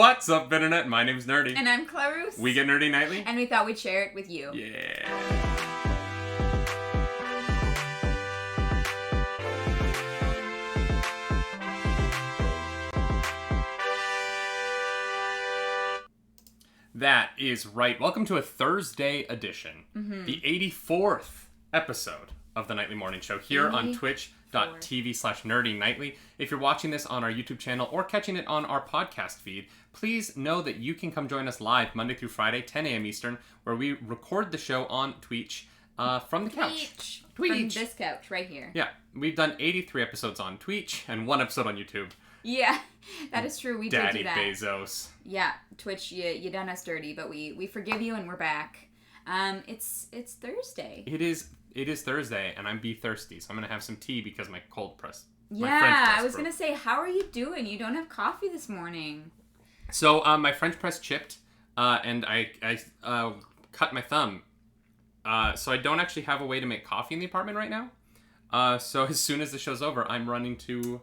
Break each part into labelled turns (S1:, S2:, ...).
S1: What's up, Internet? My name's Nerdy.
S2: And I'm Clarus.
S1: We get nerdy nightly.
S2: And we thought we'd share it with you.
S1: Yeah. That is right. Welcome to a Thursday edition. The 84th episode of the Nightly Morning Show here on twitch.tv/nerdynightly. If you're watching this on our YouTube channel or catching it on our podcast feed, please know that you can come join us live Monday through Friday, 10 a.m. Eastern, where we record the show on Twitch from the couch.
S2: From this couch right here.
S1: Yeah, we've done 83 episodes on Twitch and 1 episode on YouTube.
S2: Yeah, that is true. We did do that.
S1: Daddy Bezos.
S2: Yeah, Twitch, you done us dirty, but we forgive you and we're back. It's Thursday.
S1: It is Thursday, and I'm thirsty, so I'm gonna have some tea because my cold press.
S2: Yeah, I was gonna say, how are you doing? You don't have coffee this morning.
S1: So my French press chipped, and I cut my thumb. So I don't actually have a way to make coffee in the apartment right now. So as soon as the show's over, I'm running to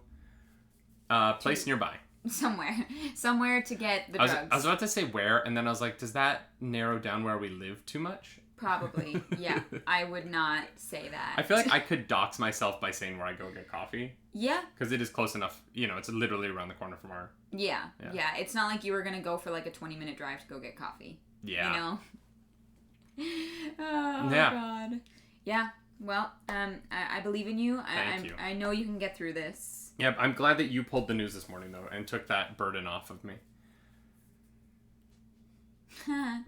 S1: a place nearby. Somewhere to get the drugs. I was about to say where, and then I was like, does that narrow down where we live too much?
S2: Probably, yeah. I would not say that.
S1: I feel like I could dox myself by saying where I go get coffee.
S2: Yeah.
S1: Because it is close enough. You know, it's literally around the corner from our...
S2: Yeah. It's not like you were going to go for like a 20-minute drive to go get coffee.
S1: Yeah.
S2: You know? Oh, God. Yeah. Well, I believe in you.
S1: Thank you.
S2: I know you can get through this.
S1: Yep, I'm glad that you pulled the news this morning, though, and took that burden off of me. No,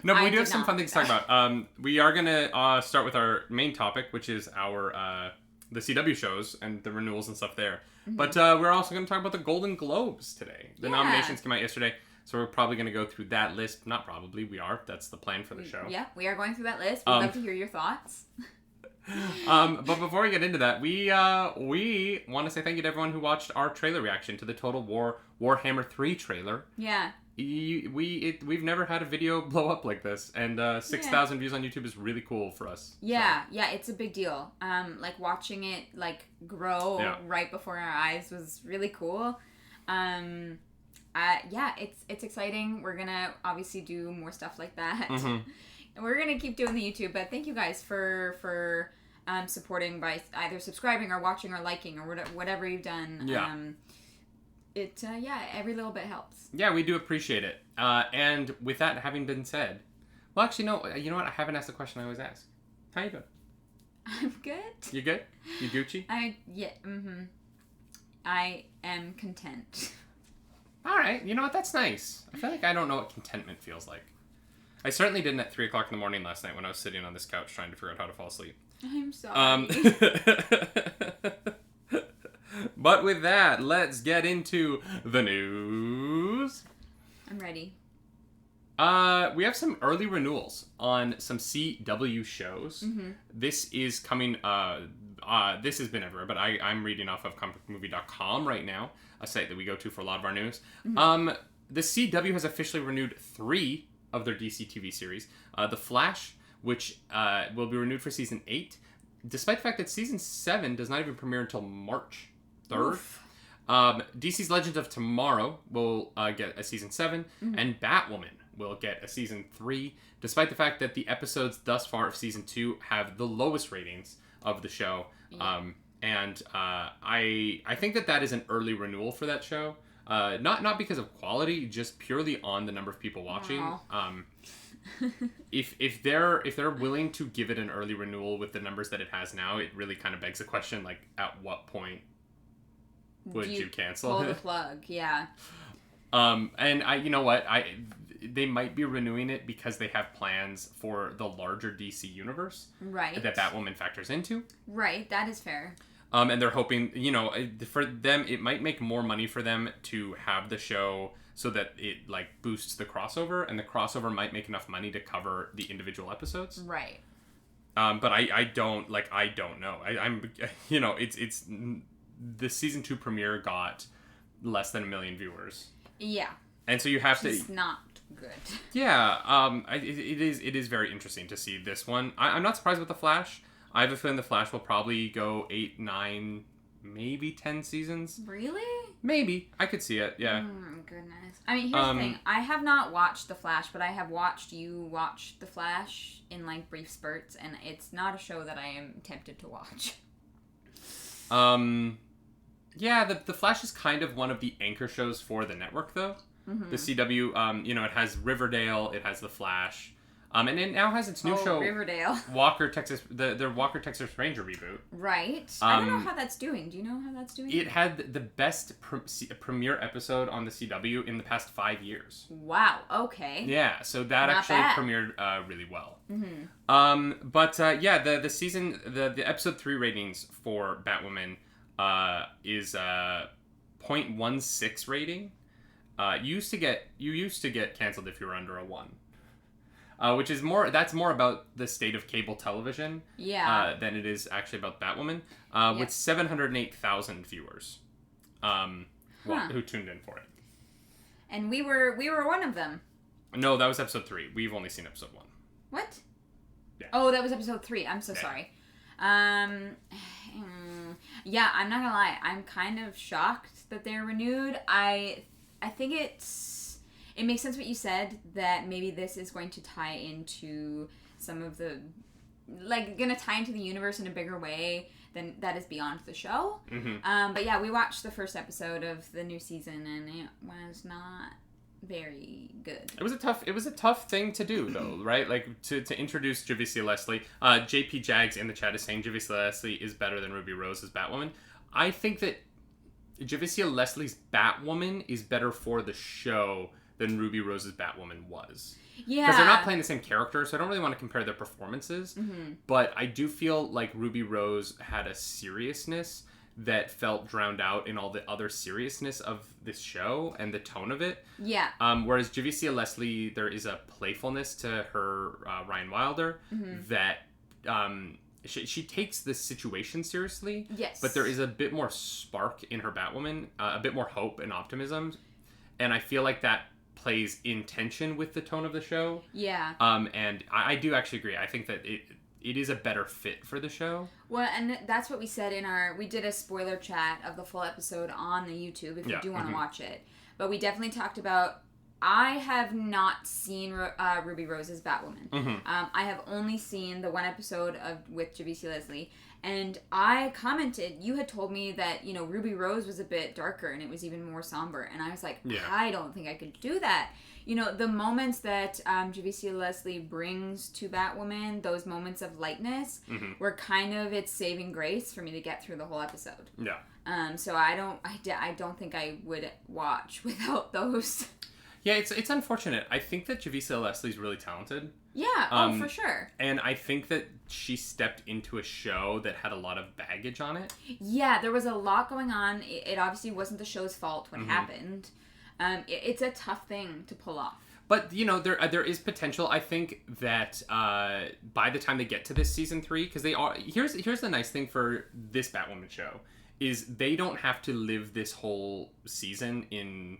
S1: but we do have some fun things to talk about. We are going to start with our main topic, which is our the CW shows and the renewals and stuff there. Mm-hmm. But we're also going to talk about the Golden Globes today. The nominations came out yesterday, so we're probably going to go through that list. Not probably, we are. That's the plan for the show. Yeah,
S2: we are going through that list. We'd love to hear your thoughts.
S1: But before we get into that, we want to say thank you to everyone who watched our trailer reaction to the Total War Warhammer 3 trailer.
S2: Yeah.
S1: We've never had a video blow up like this, and 6,000 views on YouTube is really cool for us.
S2: Yeah, so. Yeah, it's a big deal. Like watching it like grow right before our eyes was really cool. It's exciting. We're gonna obviously do more stuff like that. Mm-hmm. And we're gonna keep doing the YouTube, but thank you guys for supporting by either subscribing or watching or liking or whatever you've done.
S1: Yeah.
S2: Every little bit helps.
S1: Yeah, we do appreciate it. And with that having been said, well, actually, no, you know what? I haven't asked the question I always ask. How you doing?
S2: I'm good.
S1: You good? You Gucci?
S2: I am content.
S1: All right. You know what? That's nice. I feel like I don't know what contentment feels like. I certainly didn't at 3 o'clock in the morning last night when I was sitting on this couch trying to figure out how to fall asleep.
S2: I'm sorry.
S1: But with that, let's get into the news.
S2: I'm ready.
S1: We have some early renewals on some CW shows. Mm-hmm. This is coming, this has been everywhere, but I'm reading off of comicmovie.com right now, a site that we go to for a lot of our news. Mm-hmm. The CW has officially renewed 3 of their DC TV series. The Flash, which will be renewed for season 8, despite the fact that season 7 does not even premiere until March 3rd. DC's Legends of Tomorrow will get a season 7, and Batwoman will get a season 3, despite the fact that the episodes thus far of season 2 have the lowest ratings of the show. Yeah. I think that is an early renewal for that show. Not because of quality, just purely on the number of people watching. Wow. If they're willing to give it an early renewal with the numbers that it has now, it really kind of begs the question, like, at what point would you cancel
S2: pull the plug? Yeah.
S1: And you know what, they might be renewing it because they have plans for the larger DC universe,
S2: right? That
S1: Batwoman factors into.
S2: Right, that is fair.
S1: And they're hoping, for them, it might make more money for them to have the show so that it, like, boosts the crossover, and the crossover might make enough money to cover the individual episodes.
S2: Right.
S1: But I don't know. I'm it's the season 2 premiere got less than 1 million viewers.
S2: Yeah.
S1: And so you have to...
S2: It's not good.
S1: Yeah. It is very interesting to see this one. I'm not surprised with The Flash. I have a feeling The Flash will probably go 8, 9, maybe 10 seasons.
S2: Really?
S1: Maybe. I could see it, yeah.
S2: Oh, goodness. I mean, here's the thing. I have not watched The Flash, but I have watched you watch The Flash in, like, brief spurts, and it's not a show that I am tempted to watch.
S1: Yeah, The Flash is kind of one of the anchor shows for the network, though. Mm-hmm. The CW, it has Riverdale, it has The Flash, and it now has its new show,
S2: Riverdale.
S1: Walker, Texas, the Walker, Texas Ranger reboot.
S2: Right. I don't know how that's doing. Do you know how that's doing?
S1: It had the best premiere episode on the CW in the past 5 years.
S2: Wow, okay.
S1: Yeah, so that
S2: Not
S1: actually
S2: bad.
S1: premiered really well.
S2: Mm-hmm.
S1: The season, the episode 3 ratings for Batwoman is 0.16 rating. You used to get canceled if you were under a 1. Which is that's more about the state of cable television than it is actually about Batwoman. With 708,000 viewers who tuned in for it.
S2: And we were one of them.
S1: No, that was episode 3. We've only seen episode 1.
S2: What?
S1: Yeah.
S2: Oh, that was episode 3. I'm so sorry. Yeah, I'm not gonna lie. I'm kind of shocked that they're renewed. I think it makes sense what you said, that maybe this is going to tie into some of the, like, going to tie into the universe in a bigger way than that is beyond the show. Mm-hmm. But yeah, we watched the first episode of the new season, and it was not very good.
S1: It was a tough thing to do, though, right? Like, to introduce Javicia Leslie. JP Jags in the chat is saying Javicia Leslie is better than Ruby Rose as Batwoman. I think that Javicia Leslie's Batwoman is better for the show than Ruby Rose's Batwoman was. Yeah. Because they're not playing the same character, so I don't really want to compare their performances. Mm-hmm. But I do feel like Ruby Rose had a seriousness that felt drowned out in all the other seriousness of this show and the tone of it.
S2: Yeah.
S1: Whereas Javicia Leslie, there is a playfulness to her Ryan Wilder that she takes this situation seriously.
S2: Yes.
S1: But there is a bit more spark in her Batwoman, a bit more hope and optimism. And I feel like that plays in tension with the tone of the show.
S2: Yeah.
S1: And I do actually agree. I think that it is a better fit for the show.
S2: Well, and that's what we said we did a spoiler chat of the full episode on the YouTube if you do want to watch it. But we definitely talked about, I have not seen Ruby Rose's Batwoman. Mm-hmm. I have only seen the one episode with Javicia Leslie. And I commented, you had told me that, Ruby Rose was a bit darker and it was even more somber. And I was like, I don't think I could do that. The moments that Javicia Leslie brings to Batwoman, those moments of lightness, were kind of its saving grace for me to get through the whole episode.
S1: Yeah.
S2: So I don't think I would watch without those.
S1: Yeah, it's unfortunate. I think that Javicia Leslie's really talented.
S2: Yeah, for sure.
S1: And I think that she stepped into a show that had a lot of baggage on it.
S2: Yeah, there was a lot going on. It obviously wasn't the show's fault what happened. It's a tough thing to pull off.
S1: But, there is potential. I think that by the time they get to this season 3, because here's the nice thing for this Batwoman show, is they don't have to live this whole season in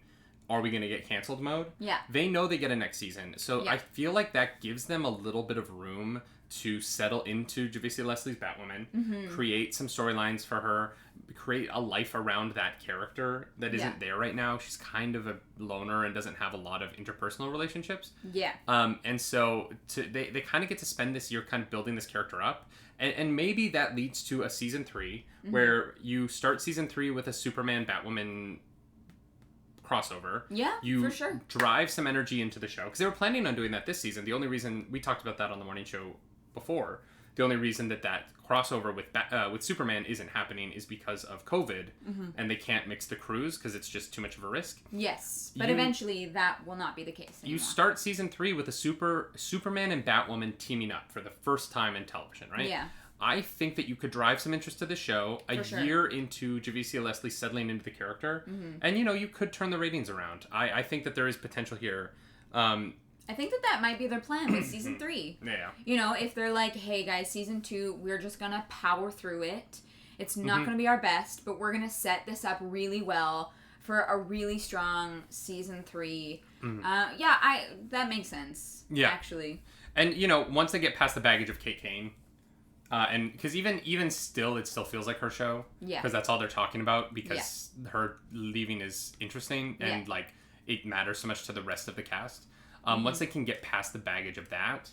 S1: are we going to get canceled mode?
S2: Yeah.
S1: They know they get a next season. So I feel like that gives them a little bit of room to settle into Javicia Leslie's Batwoman, create some storylines for her, create a life around that character that isn't there right now. She's kind of a loner and doesn't have a lot of interpersonal relationships.
S2: Yeah.
S1: And so they kind of get to spend this year kind of building this character up. And maybe that leads to a season 3 where you start season 3 with a Superman Batwoman crossover.
S2: Yeah, for sure.
S1: Drive some energy into the show. Because they were planning on doing that this season. The only reason, we talked about that on the morning show before, the only reason that crossover with Superman isn't happening is because of COVID. And they can't mix the crews because it's just too much of a risk.
S2: Yes, but eventually that will not be the case anymore.
S1: You start season 3 with a Superman and Batwoman teaming up for the first time in television, right?
S2: Yeah.
S1: I think that you could drive some interest to the show year into Javicia Leslie settling into the character. And, you could turn the ratings around. I think that there is potential here.
S2: I think that might be their plan with season 3.
S1: Yeah.
S2: If they're like, hey, guys, season 2, we're just going to power through it. It's not going to be our best, but we're going to set this up really well for a really strong season 3. That makes sense.
S1: Yeah.
S2: Actually.
S1: And, once they get past the baggage of Kate Kane, And because even still, it still feels like her show.
S2: Yeah.
S1: Because that's all they're talking about. Because her leaving is interesting and like it matters so much to the rest of the cast. Once they can get past the baggage of that,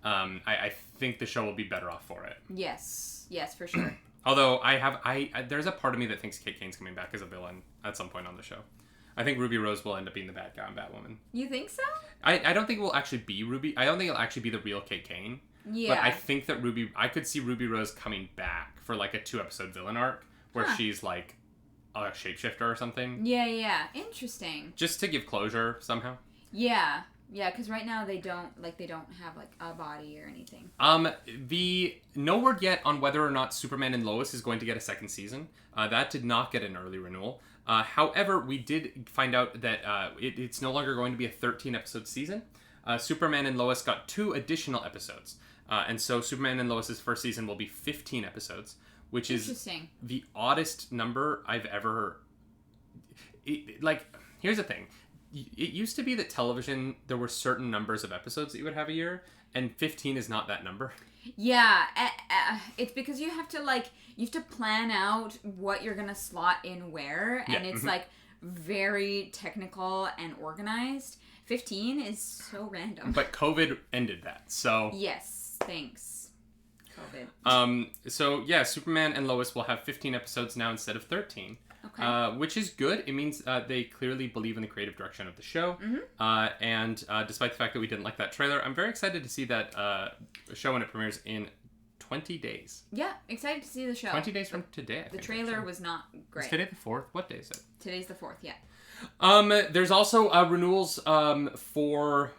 S1: I think the show will be better off for it.
S2: Yes, for sure.
S1: Although there's a part of me that thinks Kate Kane's coming back as a villain at some point on the show. I think Ruby Rose will end up being the bad guy on Batwoman.
S2: You think so?
S1: I don't think it will actually be Ruby. I don't think it'll actually be the real Kate Kane.
S2: Yeah.
S1: But I think that I could see Ruby Rose coming back for like a 2-episode villain arc where she's like a shapeshifter or something. Yeah. Interesting. Just to give closure somehow.
S2: Yeah. Yeah, because right now they don't have like a body or anything.
S1: No word yet on whether or not Superman and Lois is going to get a second season. That did not get an early renewal. However, we did find out that it's no longer going to be a 13-episode season. Superman and Lois got 2 additional episodes. And so Superman and Lois's first season will be 15 episodes, which is the oddest number I've ever... here's the thing. It used to be that television, there were certain numbers of episodes that you would have a year, and 15 is not that number.
S2: Yeah, it's because you have to plan out what you're gonna slot in where, and it's like very technical and organized. 15 is so random.
S1: But COVID ended that, so...
S2: Yes, thanks, COVID.
S1: So yeah, Superman and Lois will have 15 episodes now instead of 13.
S2: Okay.
S1: Which is good. It means they clearly believe in the creative direction of the show. And despite the fact that we didn't like that trailer, I'm very excited to see that show when it premieres in 20 days.
S2: Yeah, excited to see the show.
S1: 20 days from today, I think.
S2: The trailer was not great.
S1: Is today the 4th? What day is it?
S2: Today's the 4th, yeah.
S1: There's also renewals for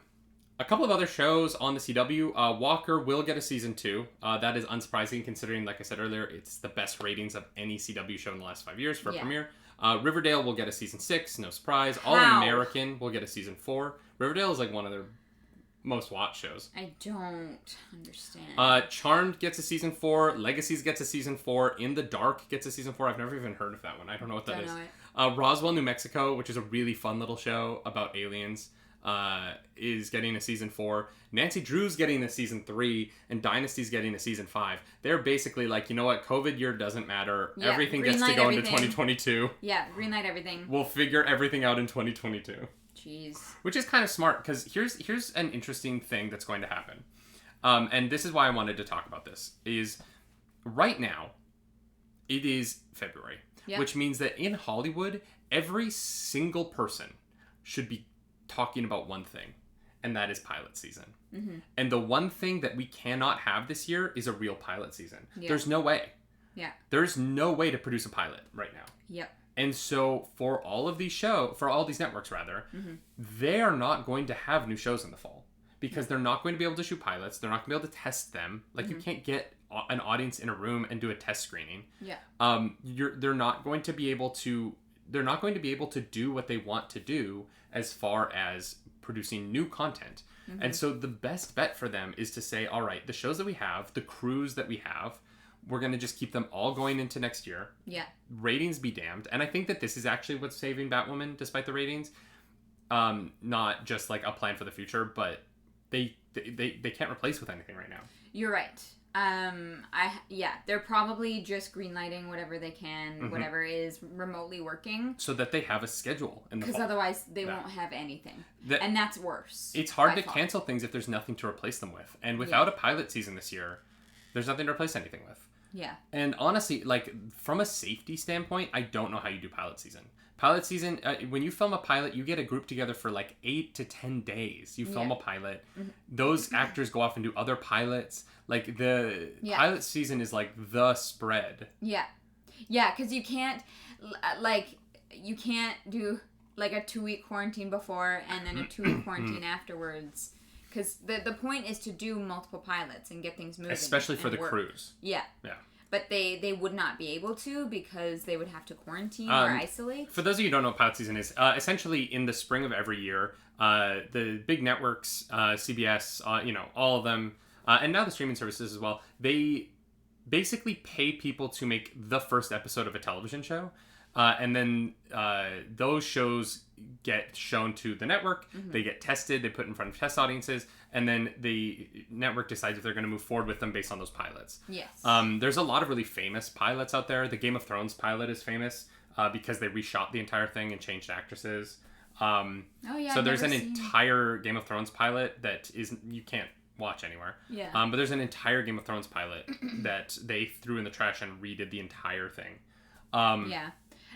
S1: a couple of other shows on the CW. Walker will get a season 2. That is unsurprising considering, like I said earlier, it's the best ratings of any CW show in the last 5 years for a premiere. Riverdale will get a season 6, no surprise. All American will get a season 4. Riverdale is like one of their most watched shows.
S2: I don't understand.
S1: Charmed gets a season 4. Legacies gets a season 4. In the Dark gets a season 4. I've never even heard of that one. I don't know what that is. Roswell, New Mexico, which is a really fun little show about aliens, is getting a season 4. Nancy Drew's getting a season 3, and Dynasty's getting a season 5. They're basically like, you know what, COVID year doesn't matter. Yeah, everything gets to go into 2022.
S2: Yeah, greenlight everything.
S1: We'll figure everything out in 2022.
S2: Jeez.
S1: Which is kind of smart, because here's an interesting thing that's going to happen. And this is why I wanted to talk about this, is right now, it is February. Yep. Which means that in Hollywood, every single person should be talking about one thing, and that is pilot season. And the one thing that we cannot have this year is a real pilot season. There's no way. There's no way to produce a pilot right now. And so for all these networks rather, they are not going to have new shows in the fall because they're not going to be able to shoot pilots. They're not going to be able to test them. Like you can't get an audience in a room and do a test screening. They're not going to be able to do what they want to do as far as producing new content. And so the best bet for them is to say, all right, the shows that we have, the crews that we have, we're going to just keep them all going into next year. Ratings be damned. And I think that this is actually what's saving Batwoman, despite the ratings. Not just like a plan for the future, but they can't replace with anything right now.
S2: You're right. They're probably just greenlighting whatever they can, whatever is remotely working,
S1: so that they have a schedule.
S2: Because otherwise they won't have anything, and that's worse.
S1: It's hard to cancel things if there's nothing to replace them with, and without a pilot season this year, there's nothing to replace anything with. And honestly, like from a safety standpoint, I don't know how you do pilot season. Pilot season, when you film a pilot, you get a group together for like 8 to 10 days. You film a pilot. Those actors go off and do other pilots. Like the pilot season is like the spread. Because you can't do like a 2-week quarantine before and then a 2-week quarantine afterwards. Because the point is to do multiple pilots and get things moving. Especially for the crews.
S2: But they would not be able to because they would have to quarantine or isolate.
S1: For those of you who don't know what pilot season is, essentially in the spring of every year, the big networks, CBS, all of them, and now the streaming services as well, they basically pay people to make the first episode of a television show. And then those shows get shown to the network. They get tested. They put in front of test audiences. and then the network decides if they're going to move forward with them based on those pilots.
S2: Yes.
S1: There's a lot of really famous pilots out there. The Game of Thrones pilot is famous because they reshot the entire thing and changed actresses. So there's an entire Game of Thrones pilot that you can't watch anywhere.
S2: Yeah.
S1: But there's an entire Game of Thrones pilot that they threw in the trash and redid the entire thing.
S2: Yeah.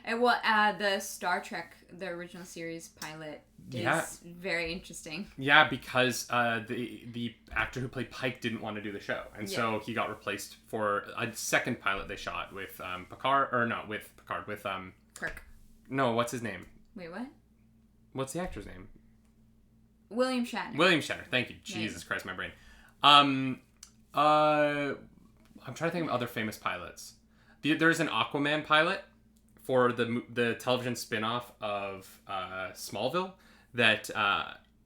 S2: And the Star Trek, the original series pilot is very interesting.
S1: Yeah, because the actor who played Pike didn't want to do the show, and so he got replaced for a second pilot they shot with
S2: Kirk.
S1: No, what's his name?
S2: Wait, what?
S1: What's the actor's name?
S2: William Shatner.
S1: William Shatner. Thank you. Jesus Christ, my brain. I'm trying to think of other famous pilots. There's an Aquaman pilot for the television spin-off of Smallville that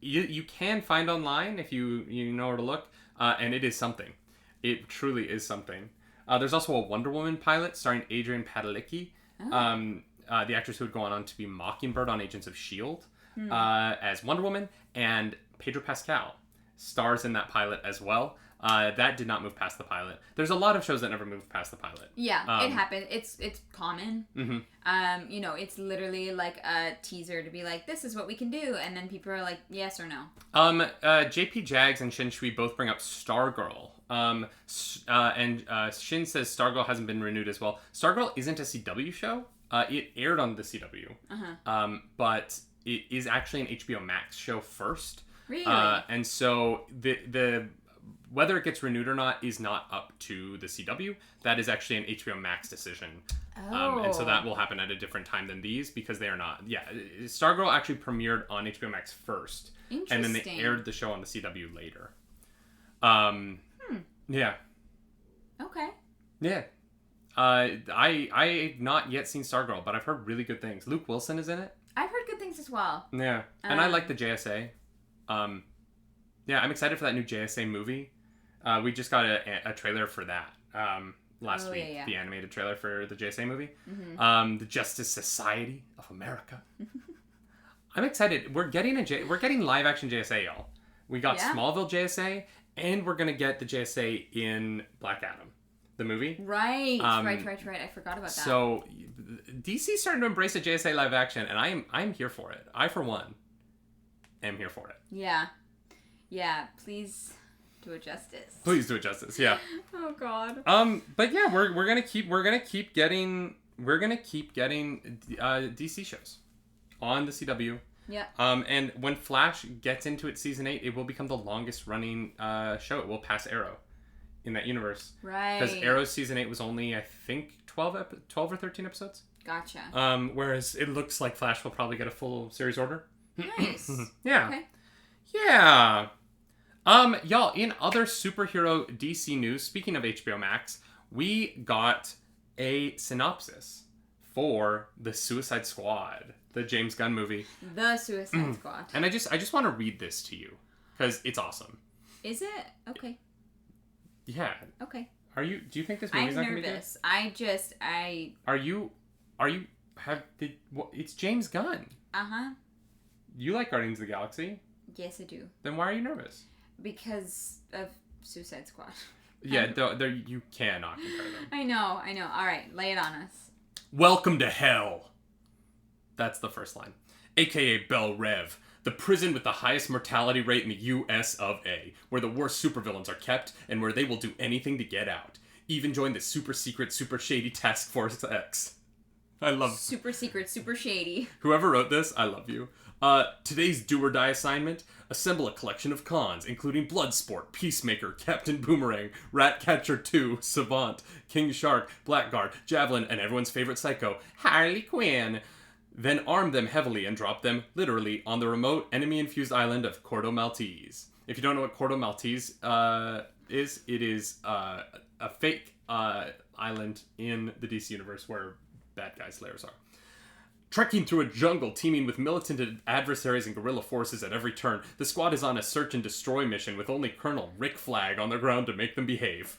S1: you can find online if you know where to look, and it is something. It truly is something. There's also a Wonder Woman pilot starring Adrian Padalecki, the actress who would go on to be Mockingbird on Agents of S.H.I.E.L.D. As Wonder Woman, and Pedro Pascal stars in that pilot as well. That did not move past the pilot. There's a lot of shows that never moved past the pilot.
S2: Yeah, it happened. It's common.
S1: Mm-hmm.
S2: It's literally like a teaser to be like, this is what we can do, and then people are like, yes or no.
S1: JP Jags and Shin Shui both bring up Stargirl. And Shin says Stargirl hasn't been renewed as well. Stargirl isn't a CW show. It aired on the CW. But it is actually an HBO Max show first.
S2: Really?
S1: And so the whether it gets renewed or not is not up to the CW. That is actually an HBO Max decision. And so that will happen at a different time than these because they are not. Yeah, Stargirl actually premiered on HBO Max first. And then they aired the show on the CW later. Yeah.
S2: Okay.
S1: Yeah. I've not yet seen Stargirl, but I've heard really good things. Luke Wilson is in it.
S2: I've heard good things as well.
S1: Yeah. And I like the JSA. Yeah, I'm excited for that new JSA movie. We just got a trailer for that last week. Yeah. The animated trailer for the JSA movie. The Justice Society of America. I'm excited. We're getting live action JSA, y'all. We got Smallville JSA, and we're gonna get the JSA in Black Adam, the movie.
S2: Right. Right. I forgot about that.
S1: So DC's starting to embrace a JSA live action, and I'm here for it. I, for one, am here for it.
S2: Yeah. Yeah. Please do it justice.
S1: Please do it justice. Yeah.
S2: Oh God.
S1: But yeah, we're gonna keep getting DC shows on the CW.
S2: Yeah.
S1: And when Flash gets into its season 8, it will become the longest running show. It will pass Arrow in that universe.
S2: Right.
S1: Because Arrow's season 8 was only, I think, 12 or 13 episodes.
S2: Gotcha.
S1: Whereas it looks like Flash will probably get a full series order.
S2: Nice.
S1: Yeah.
S2: Okay.
S1: Yeah. Y'all, in other superhero DC news, speaking of HBO Max, we got a synopsis for the Suicide Squad, the James Gunn movie.
S2: The Suicide Squad.
S1: And I just want to read this to you because it's awesome.
S2: Is it? Okay.
S1: Yeah.
S2: Okay.
S1: Do you think this movie's not going to be good?
S2: I'm nervous.
S1: It's James Gunn.
S2: Uh-huh.
S1: You like Guardians of the Galaxy?
S2: Yes, I do.
S1: Then why are you nervous?
S2: Because of Suicide Squad.
S1: Yeah, you cannot compare them.
S2: I know. All right, lay it on us.
S1: Welcome to hell. That's the first line. AKA Bel Rev, the prison with the highest mortality rate in the US of A, where the worst supervillains are kept and where they will do anything to get out. Even join the super secret, super shady Task Force X. I love...
S2: Super secret, super shady.
S1: Whoever wrote this, I love you. Today's do or die assignment: assemble a collection of cons, including Bloodsport, Peacemaker, Captain Boomerang, Ratcatcher 2, Savant, King Shark, Blackguard, Javelin, and everyone's favorite psycho, Harley Quinn. Then arm them heavily and drop them, literally, on the remote, enemy-infused island of Cordo Maltese. If you don't know what Cordo Maltese is, it is a fake island in the DC universe where bad guys' lairs are. Trekking through a jungle teeming with militant adversaries and guerrilla forces at every turn, the squad is on a search and destroy mission with only Colonel Rick Flag on the ground to make them behave.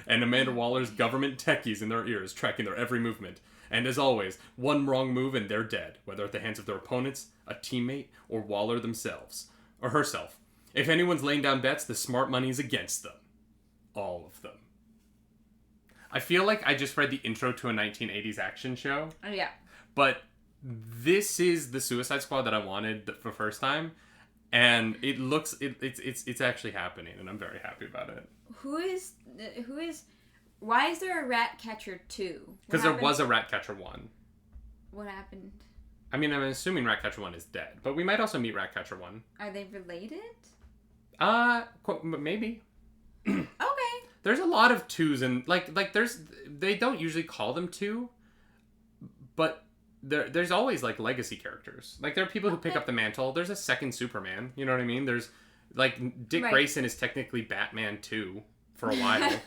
S1: And Amanda Waller's government techies in their ears, tracking their every movement. And as always, one wrong move and they're dead, whether at the hands of their opponents, a teammate, or Waller themselves. Or herself. If anyone's laying down bets, the smart money's against them. All of them. I feel like I just read the intro to a 1980s action show.
S2: Oh, yeah.
S1: But this is the Suicide Squad that I wanted for the first time. And it looks... It's actually happening, and I'm very happy about it.
S2: Who is... Why is there a Ratcatcher 2?
S1: Because there was a Ratcatcher 1.
S2: What happened?
S1: I mean, I'm assuming Ratcatcher 1 is dead. But we might also meet Ratcatcher 1.
S2: Are they related?
S1: Maybe.
S2: Okay.
S1: There's a lot of 2s, and they don't usually call them 2, but there's always like legacy characters. Like there are people who pick up the mantle. There's a second Superman. You know what I mean? There's like Dick Grayson is technically Batman 2 for a while.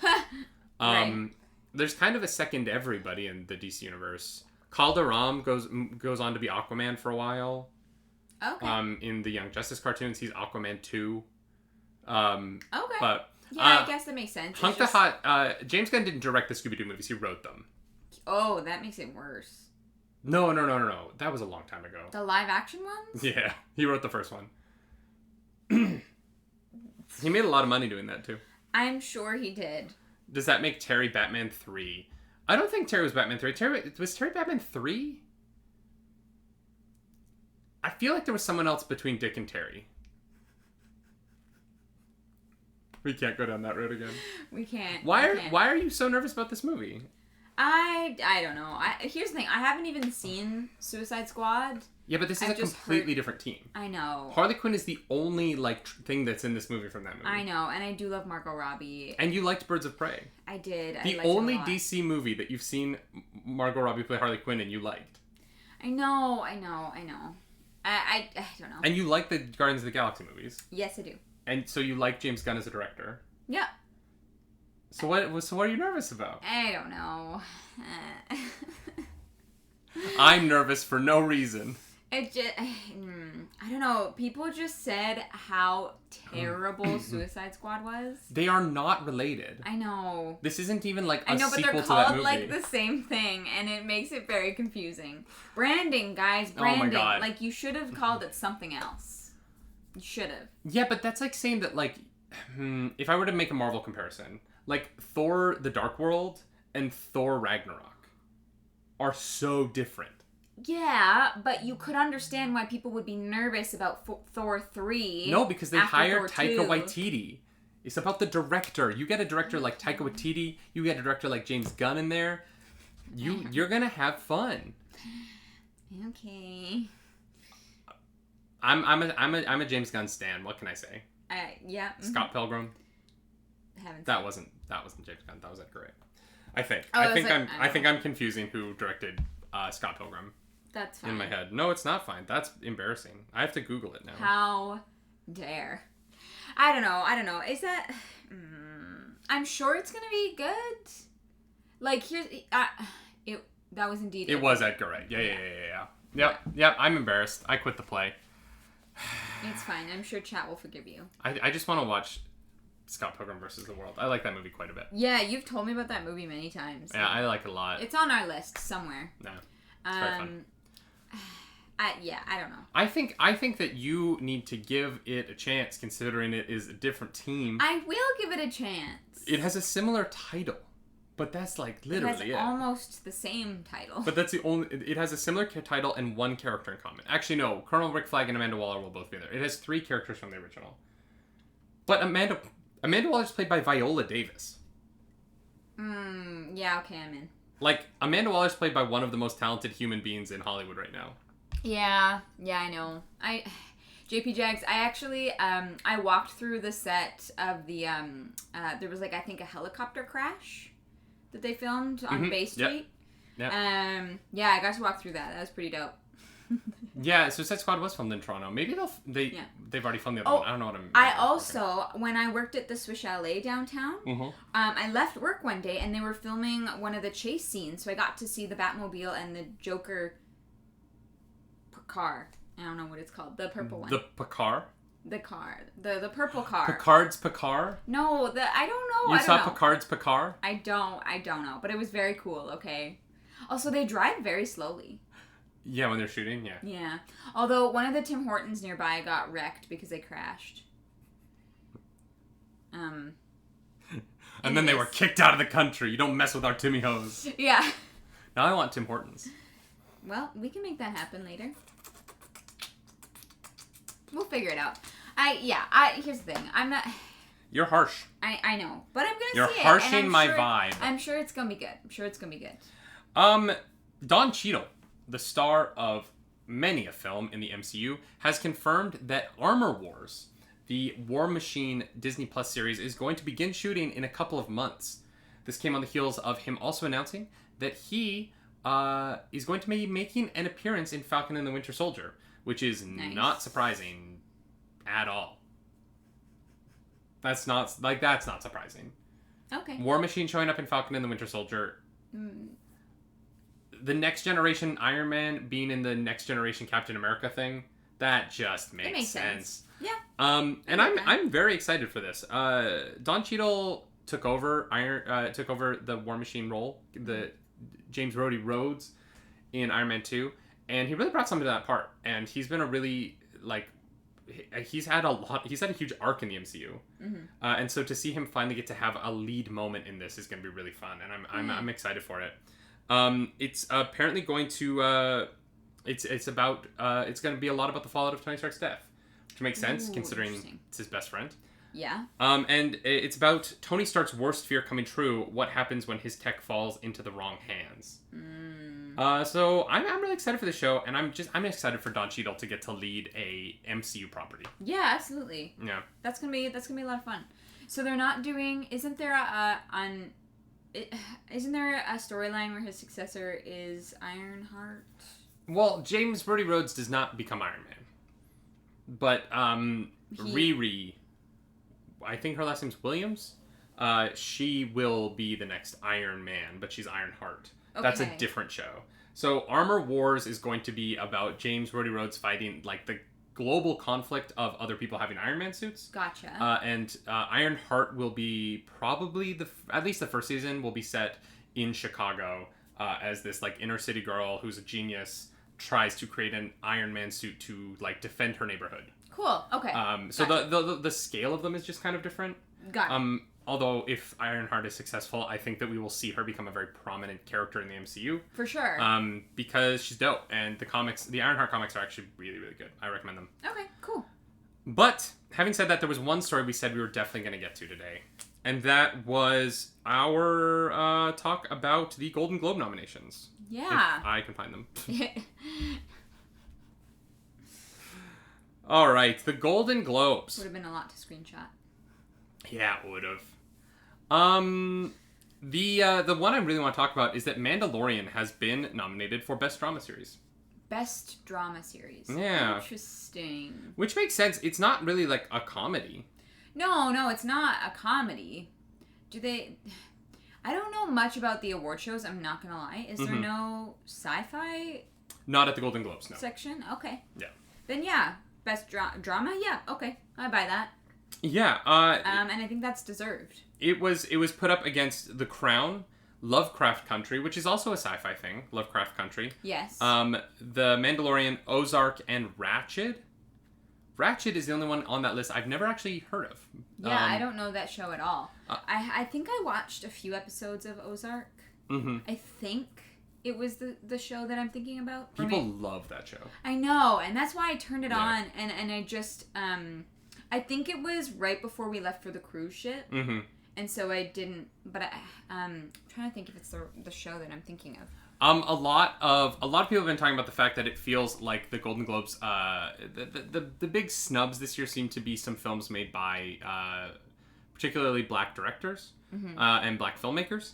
S2: Right.
S1: There's kind of a second everybody in the DC universe. Calderon goes on to be Aquaman for a while.
S2: Okay.
S1: In the Young Justice cartoons, he's Aquaman 2.
S2: Okay.
S1: But
S2: yeah, I guess that makes sense.
S1: Hunk the Hot. James Gunn didn't direct the Scooby-Doo movies. He wrote them.
S2: Oh, that makes it worse.
S1: No. That was a long time ago.
S2: The live action ones?
S1: Yeah, he wrote the first one. He made a lot of money doing that too.
S2: I'm sure he did.
S1: Does that make Terry Batman 3? I don't think Terry was Batman 3. Was Terry Batman 3? I feel like there was someone else between Dick and Terry. We can't go down that road again.
S2: We can't.
S1: Why are you so nervous about this movie?
S2: I don't know. Here's the thing. I haven't even seen Suicide Squad.
S1: Yeah, but this is a completely different team.
S2: I know.
S1: Harley Quinn is the only thing that's in this movie from that movie.
S2: I know, and I do love Margot Robbie.
S1: And you liked Birds of Prey.
S2: I did.
S1: The only DC movie that you've seen Margot Robbie play Harley Quinn and you liked.
S2: I know. I don't know.
S1: And you like the Guardians of the Galaxy movies.
S2: Yes, I do.
S1: And so you like James Gunn as a director.
S2: Yeah.
S1: So what are you nervous about?
S2: I don't know.
S1: I'm nervous for no reason.
S2: It just, I don't know. People just said how terrible Suicide Squad was.
S1: They are not related.
S2: I know.
S1: This isn't even like a
S2: I know, but
S1: sequel
S2: they're
S1: to that
S2: called
S1: movie.
S2: like the same thing, and it makes it very confusing. Branding, guys, branding.
S1: Oh my God.
S2: Like, you should have called it something else. You should have.
S1: Yeah, but that's like saying that, like, if I were to make a Marvel comparison, like Thor: The Dark World and Thor: Ragnarok are so different.
S2: Yeah, but you could understand why people would be nervous about Thor 3.
S1: No, because they hired
S2: Thor
S1: Taika
S2: 2.
S1: Waititi. It's about the director. You get a director like Taika Waititi. You get a director like James Gunn in there. You're gonna have fun.
S2: Okay.
S1: I'm a James Gunn stan. What can I say?
S2: Yeah. Mm-hmm.
S1: Scott Pilgrim.
S2: Haven't
S1: that wasn't James Gunn. That was Edgar Wright. I think.
S2: Oh,
S1: I think I'm confusing who directed Scott Pilgrim.
S2: That's fine.
S1: In my head. No, it's not fine. That's embarrassing. I have to Google it now.
S2: How dare. I don't know. Is that... I'm sure it's going to be good. Like, here's... that was indeed
S1: it. It was Edgar Wright. Yeah. Yep, I'm embarrassed. I quit the play.
S2: It's fine. I'm sure chat will forgive you.
S1: I just want to watch Scott Pilgrim vs. the World. I like that movie quite a bit.
S2: Yeah, you've told me about that movie many times.
S1: Yeah, I like it a lot.
S2: It's on our list somewhere.
S1: No. It's very fun.
S2: I don't know.
S1: I think that you need to give it a chance, considering it is a different team.
S2: I will give it a chance.
S1: It has a similar title, but that's like literally
S2: it. Has almost the same title.
S1: But that's the only. It has a similar title and one character in common. Actually, no. Colonel Rick Flag and Amanda Waller will both be there. It has 3 characters from the original. But Amanda Waller's played by Viola Davis.
S2: Yeah. Okay, I'm in.
S1: Like, Amanda Waller's played by one of the most talented human beings in Hollywood right now.
S2: Yeah, I know. JP Jags, I actually, I walked through the set of the, there was like, I think a helicopter crash that they filmed on Bay Street.
S1: Yep.
S2: Yeah, I got to walk through that. That was pretty dope.
S1: Yeah, Suicide Squad was filmed in Toronto. Maybe they've already filmed the other one. I don't know what I'm...
S2: I also, when I worked at the Swiss Chalet downtown,
S1: Mm-hmm.
S2: I left work one day and they were filming one of the chase scenes, so I got to see the Batmobile and the Joker car. I don't know what it's called. The purple one.
S1: The Picard?
S2: The car. The purple car.
S1: Picard's Picard?
S2: No, I don't know.
S1: You saw Picard's Picard?
S2: I don't know, but it was very cool, okay? Also, they drive very slowly.
S1: Yeah, when they're shooting, yeah.
S2: Yeah. Although, one of the Tim Hortons nearby got wrecked because they crashed.
S1: And then they were kicked out of the country. You don't mess with our Timmy Hoes.
S2: Yeah.
S1: Now I want Tim Hortons.
S2: Well, we can make that happen later. We'll figure it out. Here's the thing. I'm not...
S1: You're harsh.
S2: I know. But I'm going to see it.
S1: You're harshing my vibe.
S2: I'm sure it's going to be good. I'm sure it's going to be good.
S1: Don Cheadle, the star of many a film in the MCU, has confirmed that Armor Wars, the War Machine Disney Plus series, is going to begin shooting in a couple of months. This came on the heels of him also announcing that he is going to be making an appearance in Falcon and the Winter Soldier, which is not surprising at all. That's not surprising.
S2: Okay.
S1: War Machine showing up in Falcon and the Winter Soldier. The Next Generation Iron Man being in the Next Generation Captain America thing, that just makes sense.
S2: Yeah.
S1: And I'm very excited for this. Don Cheadle took over the War Machine role, the James Rhodey Rhodes in Iron Man 2, and he really brought something to that part. And he's been a really he's had a huge arc in the MCU, and so to see him finally get to have a lead moment in this is going to be really fun, and I'm excited for it. It's apparently going to it's going to be a lot about the fallout of Tony Stark's death, which makes sense considering it's his best friend.
S2: Yeah.
S1: And it's about Tony Stark's worst fear coming true. What happens when his tech falls into the wrong hands? So I'm really excited for the show, and I'm excited for Don Cheadle to get to lead a MCU property.
S2: Yeah, absolutely.
S1: Yeah.
S2: That's gonna be a lot of fun. So they're not doing. Isn't there a storyline where his successor is Ironheart?
S1: Well, James Rhodey Rhodes does not become Iron Man, but Riri, I think her last name's Williams. She will be the next Iron Man, but she's Ironheart. Okay. That's a different show. So Armor Wars is going to be about James Rhodey Rhodes fighting the global conflict of other people having Iron Man suits.
S2: Gotcha.
S1: And Ironheart will be probably at least the first season will be set in Chicago as this inner city girl who's a genius tries to create an Iron Man suit to defend her neighborhood.
S2: Cool. Okay.
S1: So gotcha. the scale of them is just kind of different.
S2: Got it.
S1: Although if Ironheart is successful, I think that we will see her become a very prominent character in the MCU.
S2: For sure.
S1: Because she's dope, and the Ironheart comics are actually really, really good. I recommend them.
S2: Okay, cool.
S1: But having said that, there was one story we said we were definitely going to get to today, and that was our talk about the Golden Globe nominations.
S2: Yeah.
S1: If I can find them. All right, the Golden Globes.
S2: Would have been a lot to screenshot.
S1: Yeah, it would have. The one I really want to talk about is that Mandalorian has been nominated for Best Drama Series. Best
S2: Drama Series.
S1: Yeah.
S2: Interesting.
S1: Which makes sense. It's not really a comedy.
S2: No, it's not a comedy. I don't know much about the award shows, I'm not gonna lie. Is there no sci-fi?
S1: Not at the Golden Globes, no.
S2: Section? Okay.
S1: Yeah.
S2: Then yeah, Best Drama? Yeah, okay. I buy that.
S1: Yeah.
S2: And I think that's deserved.
S1: It was put up against The Crown, Lovecraft Country, which is also a sci-fi thing, Lovecraft Country.
S2: Yes.
S1: The Mandalorian, Ozark, and Ratched. Ratched is the only one on that list I've never actually heard of.
S2: Yeah, I don't know that show at all. I think I watched a few episodes of Ozark. Mm-hmm. I think it was the show that I'm thinking about.
S1: People love that show.
S2: I know, and that's why I turned it on, and I just... I think it was right before we left for the cruise ship, and so I didn't. But I'm trying to think if it's the show that I'm thinking of.
S1: A lot of people have been talking about the fact that it feels like the Golden Globes. The big snubs this year seem to be some films made by particularly black directors and black filmmakers,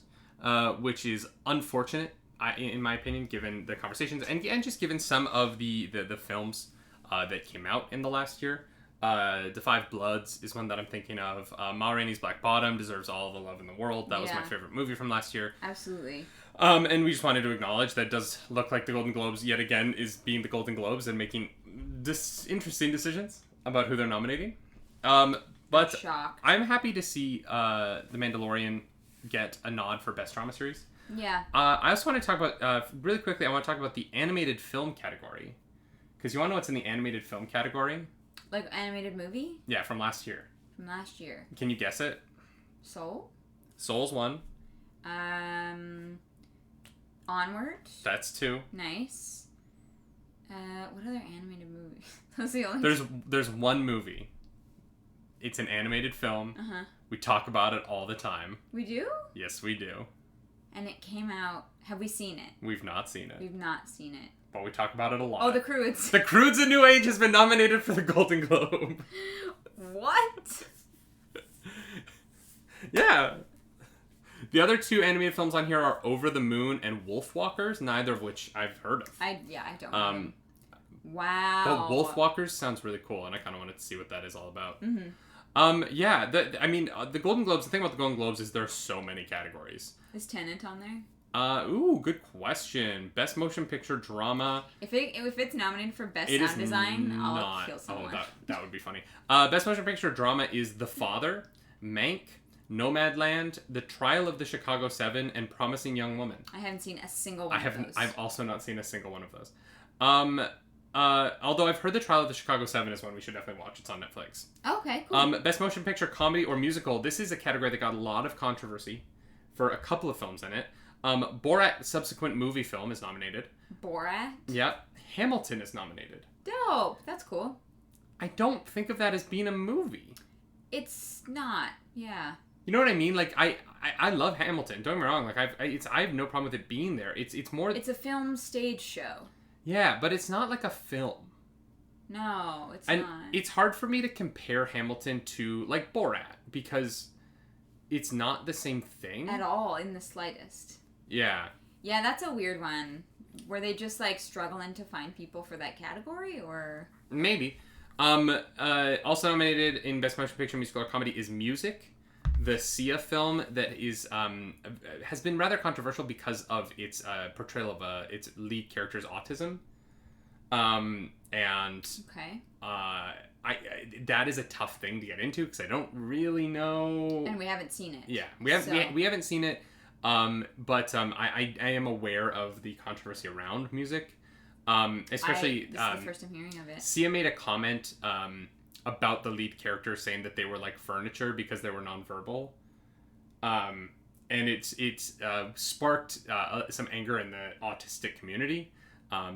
S1: which is unfortunate, in my opinion, given the conversations and just given some of the films that came out in the last year. The Five Bloods is one that I'm thinking of. Ma Rainey's Black Bottom deserves all the love in the world. That was my favorite movie from last year.
S2: Absolutely.
S1: And we just wanted to acknowledge that it does look like the Golden Globes, yet again, is being the Golden Globes and making interesting decisions about who they're nominating. But
S2: shocked.
S1: I'm happy to see The Mandalorian get a nod for Best Drama Series.
S2: Yeah.
S1: I also want to talk about, really quickly, I want to talk about the animated film category. Because you want to know what's in the animated film category?
S2: Like animated movie?
S1: Yeah, from last year.
S2: from last year.
S1: Can you guess it?
S2: Soul?
S1: Soul's 1.
S2: Onward?
S1: That's 2.
S2: Nice. What other animated movie? Those are the only
S1: There's one movie. It's an animated film.
S2: Uh-huh.
S1: We talk about it all the time.
S2: We do?
S1: Yes, we do.
S2: And it came out... Have we seen it?
S1: We've not seen it.
S2: We've not seen it.
S1: But we talk about it a lot.
S2: Oh, The Croods.
S1: The Croods: A New Age has been nominated for the Golden Globe.
S2: What?
S1: Yeah. The other 2 animated films on here are Over the Moon and Wolfwalkers, neither of which I've heard of.
S2: I don't know. Wow.
S1: But Wolfwalkers sounds really cool, and I kind of wanted to see what that is all about.
S2: Mm-hmm.
S1: Yeah, the Golden Globes, the thing about the Golden Globes is there are so many categories.
S2: Is Tenet on there?
S1: Good question. Best Motion Picture Drama.
S2: If it's nominated for Best Sound Design, I'll kill someone.
S1: Oh, that would be funny. Best Motion Picture Drama is The Father, Mank, Nomadland, The Trial of the Chicago 7, and Promising Young Woman.
S2: I haven't seen a single one of those.
S1: I've also not seen a single one of those. Although I've heard The Trial of the Chicago 7 is one we should definitely watch. It's on Netflix.
S2: Okay, cool.
S1: Best Motion Picture Comedy or Musical. This is a category that got a lot of controversy for a couple of films in it. Borat subsequent movie film is nominated.
S2: Borat?
S1: Yep. Hamilton is nominated.
S2: Dope. That's cool.
S1: I don't think of that as being a movie.
S2: It's not. Yeah.
S1: You know what I mean? Like I love Hamilton. Don't get me wrong. Like I have no problem with it being there. It's more.
S2: It's a film stage show.
S1: Yeah, but it's not like a film.
S2: No, it's
S1: and
S2: not.
S1: It's hard for me to compare Hamilton to like Borat because it's not the same thing
S2: at all in the slightest.
S1: Yeah.
S2: Yeah, that's a weird one. Were they just like struggling to find people for that category, or
S1: maybe? Also nominated in Best Motion Picture, Musical, or Comedy is Music, the Sia film that is has been rather controversial because of its portrayal of its lead character's autism. And
S2: okay.
S1: That is a tough thing to get into because I don't really know.
S2: And we haven't seen it.
S1: Yeah, we haven't seen it. But I am aware of the controversy around Music. Especially
S2: this is the first I'm hearing of it.
S1: Sia made a comment about the lead character saying that they were like furniture because they were nonverbal. And it's sparked some anger in the autistic community.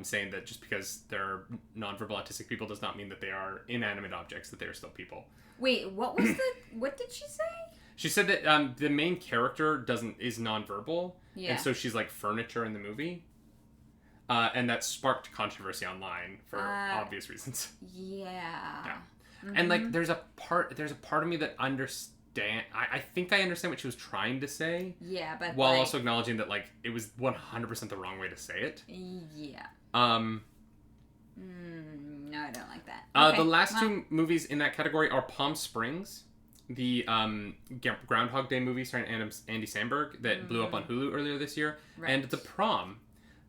S1: Saying that just because they're nonverbal autistic people does not mean that they are inanimate objects, that they are still people.
S2: Wait, what did she say?
S1: She said that the main character is nonverbal,
S2: yeah.
S1: And so she's like furniture in the movie, and that sparked controversy online for obvious reasons.
S2: Yeah.
S1: Mm-hmm. And like, there's a part of me that understand. I think I understand what she was trying to say.
S2: Yeah, but
S1: while also acknowledging that like it was 100% the wrong way to say it.
S2: Yeah.
S1: No,
S2: I don't like that.
S1: Okay, the last two movies in that category are Palm Springs, the Groundhog Day movie starring Andy Samberg that blew up on Hulu earlier this year, right. And The Prom,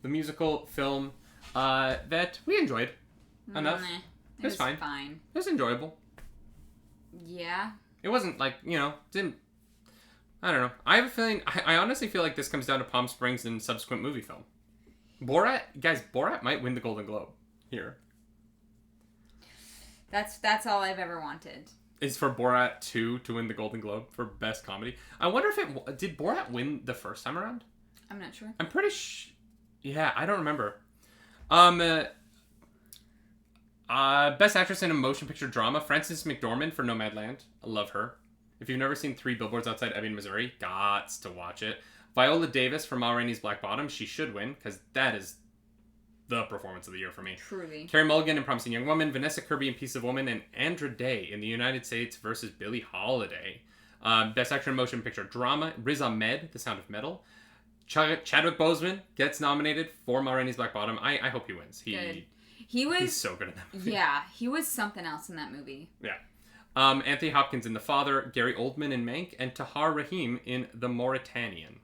S1: the musical film that we enjoyed enough. It was fine. It was enjoyable.
S2: Yeah. It
S1: wasn't like, didn't... I don't know. I have a feeling... I honestly feel like this comes down to Palm Springs and subsequent movie film. Borat might win the Golden Globe here.
S2: That's all I've ever wanted.
S1: Is for Borat 2 to win the Golden Globe for Best Comedy. I wonder if did Borat win the first time around?
S2: I'm not sure.
S1: I'm pretty yeah, I don't remember. Best Actress in a Motion Picture Drama, Frances McDormand for Nomadland. I love her. If you've never seen 3 Billboards Outside Ebbing, Missouri, gots to watch it. Viola Davis for Ma Rainey's Black Bottom. She should win, because that is the performance of the year for me.
S2: Truly.
S1: Carey Mulligan in Promising Young Woman, Vanessa Kirby in Piece of Woman, and Andra Day in The United States versus Billie Holiday. Best Actor in Motion Picture Drama, Riz Ahmed, The Sound of Metal. Chadwick Boseman gets nominated for Ma Rainey's Black Bottom. I hope he wins. He's so good in that movie.
S2: Yeah, he was something else in that movie.
S1: Yeah. Anthony Hopkins in The Father, Gary Oldman in Mank, and Tahar Rahim in The Mauritanian.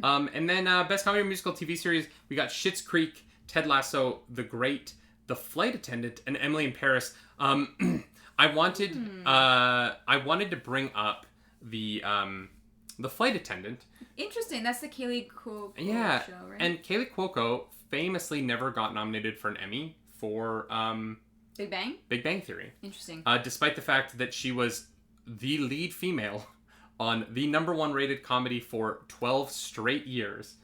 S1: And then Best Comedy or Musical TV Series, we got Schitt's Creek, Ted Lasso, The Great, The Flight Attendant, and Emily in Paris. I wanted to bring up the Flight Attendant.
S2: Interesting. That's the Kaylee Cuoco show, right?
S1: And Kaylee Cuoco famously never got nominated for an Emmy for
S2: Big Bang?
S1: Big Bang Theory.
S2: Interesting.
S1: Despite the fact that she was the lead female on the #1 rated comedy for 12 straight years.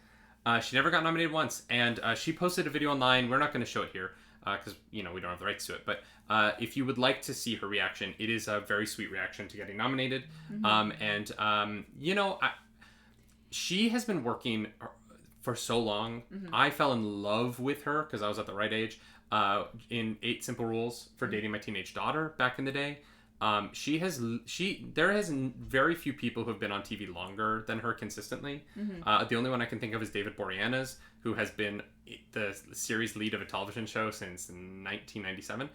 S1: She never got nominated once, and she posted a video online. We're not going to show it here because we don't have the rights to it. But if you would like to see her reaction, it is a very sweet reaction to getting nominated. She has been working for so long. I fell in love with her because I was at the right age in 8 Simple Rules for Dating My Teenage Daughter back in the day. There has very few people who have been on TV longer than her consistently. The only one I can think of is David Boreanaz, who has been the series lead of a television show since 1997.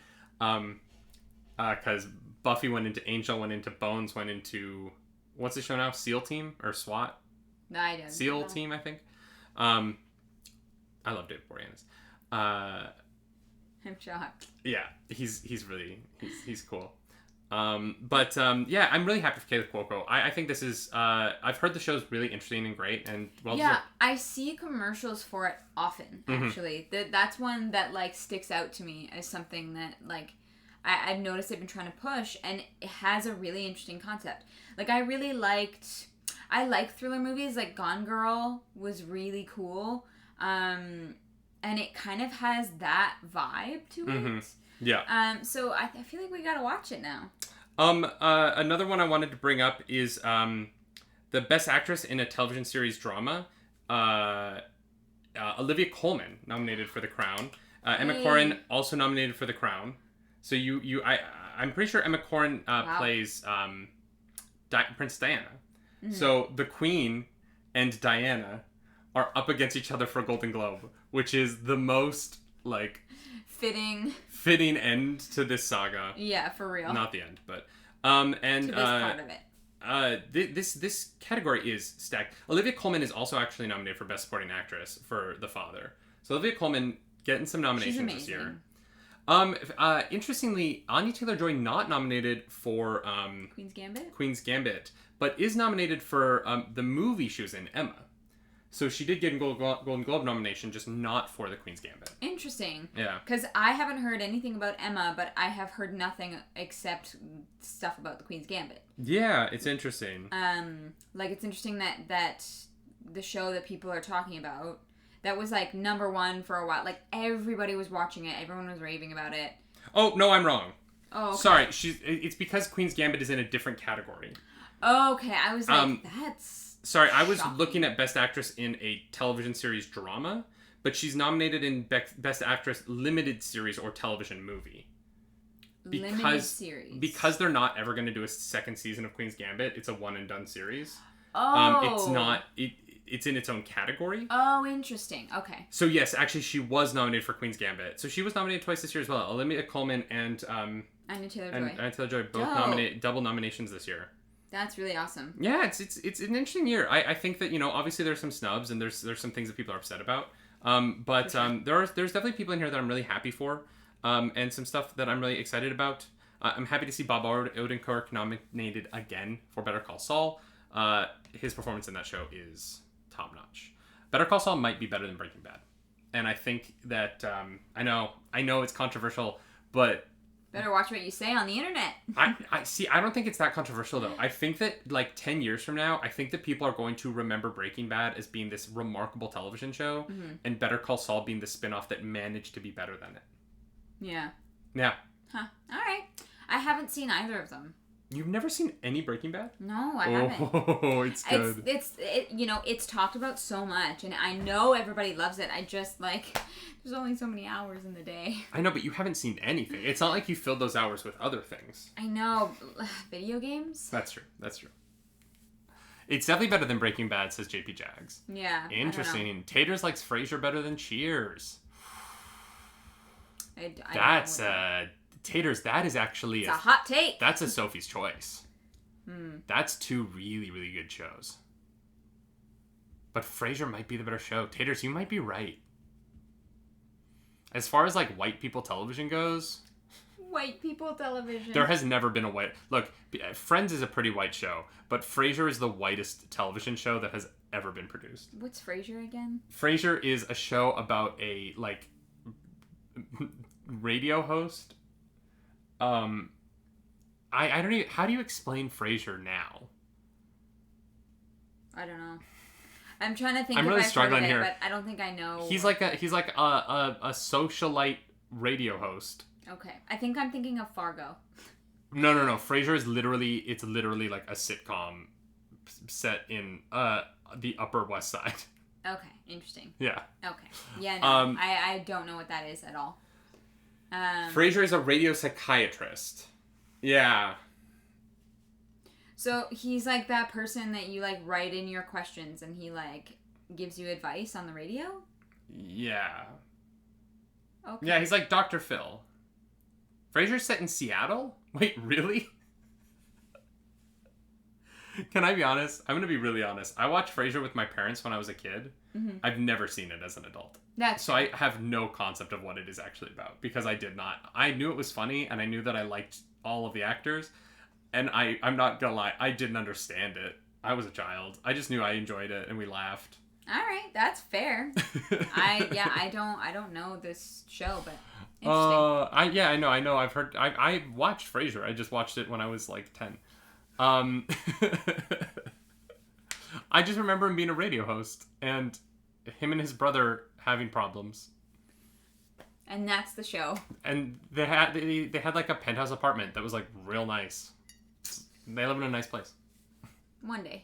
S1: Because Buffy went into Angel, went into Bones, went into, what's the show now? SEAL Team or SWAT?
S2: No, I don't.
S1: SEAL Team, I think. I love David Boreanaz.
S2: I'm shocked.
S1: Yeah, he's cool. I'm really happy for Kayla Cuoco. I think this is, I've heard the show's really interesting and great and well.
S2: Yeah, I see commercials for it often, actually. That's one that, like, sticks out to me as something that, like, I've noticed they've been trying to push, and it has a really interesting concept. Like, I like thriller movies, like Gone Girl was really cool, and it kind of has that vibe to it.
S1: Yeah.
S2: So I feel like we gotta watch it now.
S1: Another one I wanted to bring up is the Best Actress in a Television Series Drama. Olivia Colman nominated for The Crown. Emma Corrin also nominated for The Crown. So I'm pretty sure Emma Corrin plays Princess Diana. So the Queen and Diana are up against each other for a Golden Globe, which is the most, like, fitting end to this saga.
S2: Yeah, for real.
S1: Not the end, but
S2: to this part of it.
S1: This category is stacked. Olivia Colman is also actually nominated for Best Supporting Actress for The Father. So Olivia Colman getting some nominations this year. Interestingly, Anya Taylor-Joy not nominated for Queen's Gambit, but is nominated for the movie she was in, Emma. So she did get a Golden Globe nomination, just not for the Queen's Gambit. Interesting. Yeah. Because
S2: I haven't heard anything about Emma, but I have heard nothing except stuff about the Queen's Gambit.
S1: Yeah, it's interesting.
S2: Like, it's interesting that the show that people are talking about, that was, like, #1 for a while. Like, everybody was watching it. Everyone was raving about it.
S1: Oh, no, I'm wrong.
S2: Oh, okay.
S1: Sorry. It's because Queen's Gambit is in a different category.
S2: Oh, okay. I was like, that's...
S1: Sorry, I was looking at Best Actress in a Television Series Drama, but she's nominated in Best Actress Limited Series or Television Movie. Limited Series. Because they're not ever going to do a second season of Queen's Gambit. It's a one-and-done series.
S2: Oh.
S1: It's not... It's in its own category.
S2: Oh, interesting. Okay.
S1: So, yes, actually, she was nominated for Queen's Gambit. So, she was nominated twice this year as well. Olivia Colman and...
S2: Anya Taylor-Joy.
S1: Anya Taylor-Joy both double nominations this year.
S2: That's really awesome.
S1: Yeah, it's an interesting year. I think that, obviously there's some snubs and there's some things that people are upset about. But there's definitely people in here that I'm really happy for, and some stuff that I'm really excited about. I'm happy to see Bob Odenkirk nominated again for Better Call Saul. His performance in that show is top notch. Better Call Saul might be better than Breaking Bad, and I think that I know it's controversial, but.
S2: Better watch what you say on the internet.
S1: I see. I don't think it's that controversial, though. I think that, like, 10 years from now, I think that people are going to remember Breaking Bad as being this remarkable television show, and Better Call Saul being the spinoff that managed to be better than it. Yeah. Yeah.
S2: Huh. All right. I haven't seen either of them.
S1: You've never seen any Breaking Bad?
S2: No, I haven't.
S1: Oh, it's good.
S2: It's talked about so much, and I know everybody loves it. I just, like, there's only so many hours in the day.
S1: I know, but you haven't seen anything. It's not like you filled those hours with other things.
S2: I know. Video games?
S1: That's true. It's definitely better than Breaking Bad, says JP Jags.
S2: Yeah.
S1: Interesting. Taters likes Frasier better than Cheers. Taters, that is actually
S2: a hot take.
S1: That's a Sophie's Choice. That's two really, really good shows. But Frasier might be the better show. Taters, you might be right. As far as, like, white people television goes...
S2: White people television.
S1: There has never been a white... Look, Friends is a pretty white show, but Frasier is the whitest television show that has ever been produced.
S2: What's Frasier again?
S1: Frasier is a show about a, like, radio host I don't even... How do you explain Frasier now?
S2: I don't know. I'm trying to think.
S1: I'm really struggling here,
S2: but I don't think I know.
S1: He's like a socialite radio host.
S2: Okay, I think I'm thinking of Fargo.
S1: No. Frasier is literally like a sitcom set in the Upper West Side.
S2: Okay, interesting.
S1: Yeah.
S2: Okay. Yeah, no, I don't know what that is at all.
S1: Frasier is a radio psychiatrist. Yeah.
S2: So he's like that person that you like write in your questions and he like gives you advice on the radio?
S1: Yeah.
S2: Okay.
S1: Yeah, he's like Dr. Phil. Frasier's set in Seattle? Wait, really? Can I be honest? I'm going to be really honest. I watched Frasier with my parents when I was a kid. Mm-hmm. I've never seen it as an adult. So I have no concept of what it is actually about because I did not. I knew it was funny and I knew that I liked all of the actors. And I'm not gonna lie, I didn't understand it. I was a child. I just knew I enjoyed it and we laughed.
S2: All right, that's fair. I don't know this show, but interesting.
S1: I know. I've heard. I watched Frasier. I just watched it when I was like 10. I just remember him being a radio host and him and his brother having problems.
S2: And that's the show.
S1: And they had like a penthouse apartment that was like real nice. They live in a nice place.
S2: One day.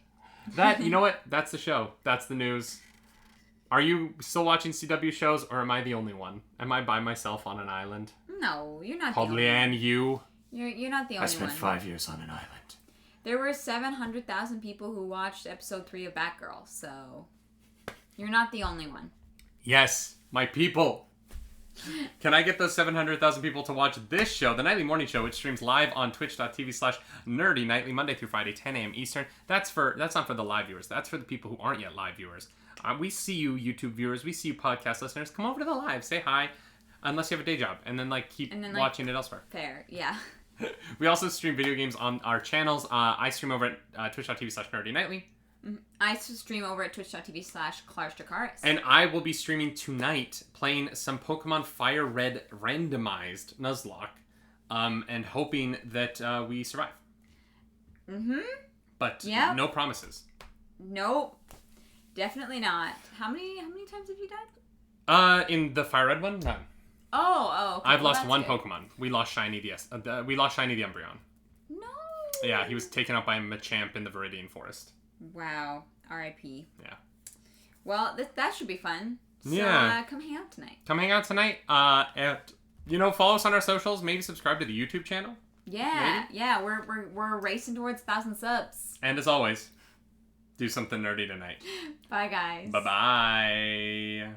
S1: You know what? That's the show. That's the news. Are you still watching CW shows, or am I the only one? Am I by myself on an island?
S2: No, you're not
S1: called
S2: the only
S1: Leanne
S2: one.
S1: Yu.
S2: You're not the only one.
S1: I spent 5 years on an island.
S2: There were 700,000 people who watched episode 3 of Batgirl, so you're not the only one.
S1: Yes, my people. Can I get those 700,000 people to watch this show, the Nightly Morning Show, which streams live on twitch.tv/nerdy nightly, Monday through Friday, 10 a.m. Eastern. That's not for the live viewers. That's for the people who aren't yet live viewers. We see you, YouTube viewers. We see you, podcast listeners. Come over to the live. Say hi, unless you have a day job, and then keep watching it elsewhere.
S2: Fair, yeah.
S1: We also stream video games on our channels. I stream over at twitch.tv/nerdy nightly.
S2: I stream over at twitch.tv/ClarkDakaris.
S1: And I will be streaming tonight, playing some Pokemon Fire Red randomized Nuzlocke, and hoping that we survive. Mm-hmm. But no promises.
S2: Nope. Definitely not. How many times have you died?
S1: In the Fire Red one, none.
S2: Oh. Okay.
S1: I've lost one Pokemon. We lost Shiny the Umbreon.
S2: No.
S1: Yeah, he was taken out by a Machamp in the Viridian Forest.
S2: Wow. R.I.P.
S1: Yeah.
S2: Well, that should be fun. So, come hang out tonight.
S1: Come hang out tonight. Follow us on our socials. Maybe subscribe to the YouTube channel.
S2: Yeah. Maybe? Yeah. We're racing towards 1,000 subs.
S1: And as always, do something nerdy tonight.
S2: Bye, guys.
S1: Bye-bye.